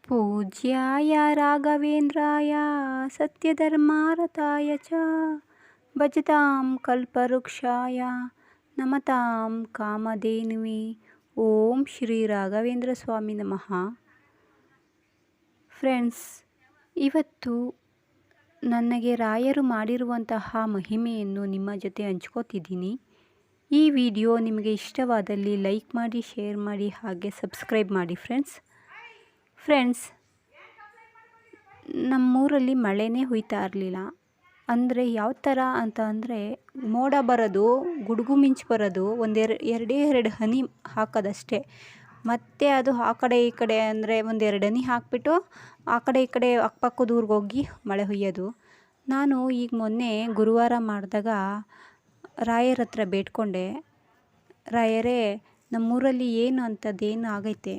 पूज्याय राघवेन्द्राय सत्यधर्मारताय च भजतां कल्पवृक्षाय नमतां कामधेनुवे। ಓಂ ಶ್ರೀ ರಾಘವೇಂದ್ರ ಸ್ವಾಮಿ ನಮಃ. ಫ್ರೆಂಡ್ಸ್, ಇವತ್ತು ನನಗೆ ರಾಯರು ಮಾಡಿರುವಂತಹ ಮಹಿಮೆಯನ್ನು ನಿಮ್ಮ ಜೊತೆ ಹಂಚ್ಕೋತಿದ್ದೀನಿ. ಈ ವಿಡಿಯೋ ನಿಮಗೆ ಇಷ್ಟವಾದಲ್ಲಿ ಲೈಕ್ ಮಾಡಿ, ಶೇರ್ ಮಾಡಿ, ಹಾಗೆ ಸಬ್ಸ್ಕ್ರೈಬ್ ಮಾಡಿ. ಫ್ರೆಂಡ್ಸ್, ನಮ್ಮೂರಲ್ಲಿ ಮಳೆನೇ ಹುಯ್ತಾ ಇರಲಿಲ್ಲ. ಅಂದರೆ ಯಾವ ಥರ ಅಂತ ಅಂದರೆ, ಮೋಡ ಬರೋದು, ಗುಡುಗು ಮಿಂಚು ಬರೋದು, ಎರಡು ಹನಿ ಹಾಕೋದಷ್ಟೇ. ಮತ್ತು ಅದು ಆ ಕಡೆ ಈ ಕಡೆ ಅಂದರೆ ಒಂದೆರಡು ಹನಿ ಹಾಕಿಬಿಟ್ಟು ಆ ಕಡೆ ಈ ಕಡೆ ಅಕ್ಕಪಕ್ಕದ ಊರಿಗೆ ಹೋಗಿ ಮಳೆ ಹುಯ್ಯೋದು. ನಾನು ಈಗ ಮೊನ್ನೆ ಗುರುವಾರ ಮಾಡಿದಾಗ ರಾಯರ ಹತ್ರ ಬೇಡ್ಕೊಂಡೆ, ರಾಯರೇ, ನಮ್ಮೂರಲ್ಲಿ ಏನು ಅಂಥದ್ದೇನು ಆಗೈತೆ,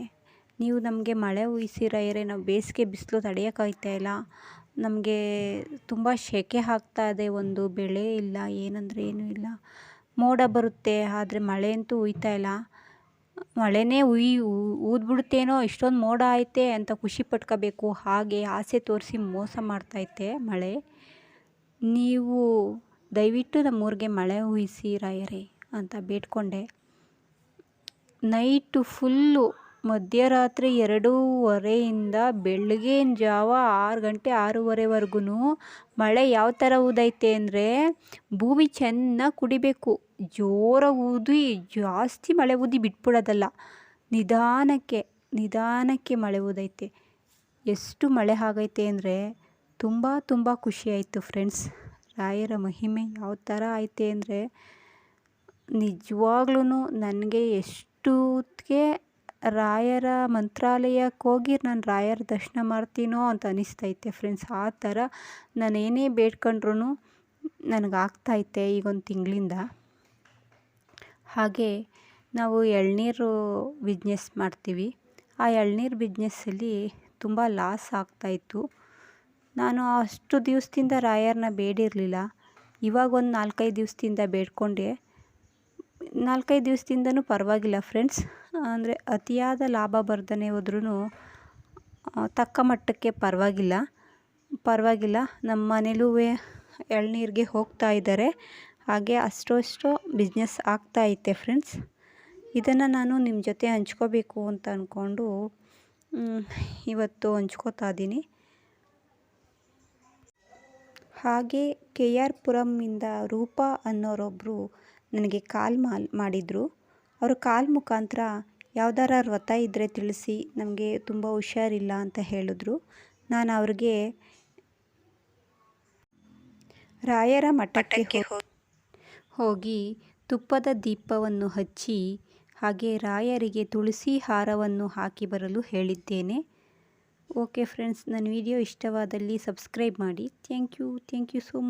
ನೀವು ನಮಗೆ ಮಳೆ ಹುಯ್ಸಿ ರಾಯರೇ, ನಾವು ಬೇಸಿಗೆ ಬಿಸಿಲು ತಡೆಯೋಕ್ಕಾಗ್ತಾ ಇಲ್ಲ, ನಮಗೆ ತುಂಬ ಸೆಕೆ ಆಗ್ತಾ ಇದೆ, ಒಂದು ಬೆಳೆ ಇಲ್ಲ, ಏನಂದರೆ ಏನೂ ಇಲ್ಲ, ಮೋಡ ಬರುತ್ತೆ ಆದರೆ ಮಳೆ ಅಂತೂ ಹುಯ್ತಾ ಇಲ್ಲ, ಮಳೆನೇ ಊದ್ಬಿಡುತ್ತೇನೋ, ಇಷ್ಟೊಂದು ಮೋಡ ಐತೆ ಅಂತ ಖುಷಿ ಪಟ್ಕೋಬೇಕು, ಹಾಗೆ ಆಸೆ ತೋರಿಸಿ ಮೋಸ ಮಾಡ್ತೈತೆ ಮಳೆ. ನೀವು ದಯವಿಟ್ಟು ನಮ್ಮೂರಿಗೆ ಮಳೆ ಹುಯ್ಸಿ ರಾಯರೇ ಅಂತ ಬೇಡ್ಕೊಂಡೆ. ನೈಟು ಫುಲ್ಲು ಮಧ್ಯರಾತ್ರಿ 2:30 ಬೆಳಗಿನ ಜಾವ 6 ಗಂಟೆ 6:30ವರೆಗೂ ಮಳೆ ಯಾವ ಥರ ಊದೈತೆ ಅಂದರೆ, ಭೂಮಿ ಚೆನ್ನಾಗಿ ಕುಡಿಬೇಕು, ಜೋರಾಗಿ ಊದಿ ಜಾಸ್ತಿ ಮಳೆ ಊದಿ ಬಿಟ್ಬಿಡೋದಲ್ಲ, ನಿಧಾನಕ್ಕೆ ಮಳೆ ಊದೈತೆ. ಎಷ್ಟು ಮಳೆ ಆಗೈತೆ ಅಂದರೆ ತುಂಬ ಖುಷಿ ಆಯಿತು. ಫ್ರೆಂಡ್ಸ್, ರಾಯರ ಮಹಿಮೆ ಯಾವ ಥರ ಐತೆ ಅಂದರೆ, ನಿಜವಾಗ್ಲೂ ನನಗೆ ಎಷ್ಟೊತ್ತಿಗೆ ರಾಯರ ಮಂತ್ರಾಲಯಕ್ಕೆ ಹೋಗಿ ನಾನು ರಾಯರ ದರ್ಶನ ಮಾಡ್ತೀನೋ ಅಂತ ಅನಿಸ್ತೈತೆ. ಫ್ರೆಂಡ್ಸ್, ಆ ಥರ ನಾನು ಏನೇ ಬೇಡ್ಕೊಂಡ್ರೂ ನನಗಾಗ್ತೈತೆ ಈಗ ಒಂದು ತಿಂಗಳಿಂದ. ಹಾಗೆ ನಾವು ಎಳ್ನೀರು ಬಿಸ್ನೆಸ್ ಮಾಡ್ತೀವಿ. ಆ ಎಳ್ನೀರು ಬಿಸ್ನೆಸ್ಸಲ್ಲಿ ತುಂಬ ಲಾಸ್ ಆಗ್ತಾಯಿತ್ತು. ನಾನು ಅಷ್ಟು ದಿವಸದಿಂದ ರಾಯರನ್ನ ಬೇಡಿರಲಿಲ್ಲ. ಇವಾಗ ಒಂದು 4-5 ದಿವಸದಿಂದ ಬೇಡ್ಕೊಂಡೆ. 4-5 ದಿವಸದಿಂದನೂ ಪರವಾಗಿಲ್ಲ ಫ್ರೆಂಡ್ಸ್. ಅಂದರೆ ಅತಿಯಾದ ಲಾಭ ಬರ್ದೇ ಹೋದ್ರೂ ತಕ್ಕ ಮಟ್ಟಕ್ಕೆ ಪರವಾಗಿಲ್ಲ. ನಮ್ಮ ಮನೇಲೂ ಎಳ್ನೀರಿಗೆ ಹೋಗ್ತಾ ಇದ್ದಾರೆ. ಹಾಗೆ ಅಷ್ಟೋ ಬಿಸ್ನೆಸ್ ಆಗ್ತಾಯಿತ್ತೆ. ಫ್ರೆಂಡ್ಸ್, ಇದನ್ನು ನಾನು ನಿಮ್ಮ ಜೊತೆ ಹಂಚ್ಕೋಬೇಕು ಅಂತ ಅಂದ್ಕೊಂಡು ಇವತ್ತು ಹಂಚ್ಕೋತಾ ಇದ್ದೀನಿ. ಹಾಗೆ KR ಪುರಮ್ಮಿಂದ ರೂಪಾ ಅನ್ನೋರೊಬ್ಬರು ನನಗೆ ಕಾಲ್ ಮಾಡಿದರು. ಅವರು ಕಾಲ್ ಮುಖಾಂತರ ಯಾವ್ದಾರ ವ್ರತ ಇದ್ದರೆ ತಿಳಿಸಿ, ನಮಗೆ ತುಂಬ ಹುಷಾರಿಲ್ಲ ಅಂತ ಹೇಳಿದ್ರು. ನಾನು ಅವ್ರಿಗೆ ರಾಯರ ಮಠಕ್ಕೆ ಹೋಗಿ ತುಪ್ಪದ ದೀಪವನ್ನು ಹಚ್ಚಿ, ಹಾಗೆ ರಾಯರಿಗೆ ತುಳಸಿ ಹಾರವನ್ನು ಹಾಕಿ ಬರಲು ಹೇಳಿದ್ದೇನೆ. ಓಕೆ ಫ್ರೆಂಡ್ಸ್, ನನ್ನ ವಿಡಿಯೋ ಇಷ್ಟವಾದಲ್ಲಿ ಸಬ್ಸ್ಕ್ರೈಬ್ ಮಾಡಿ. Thank you so much.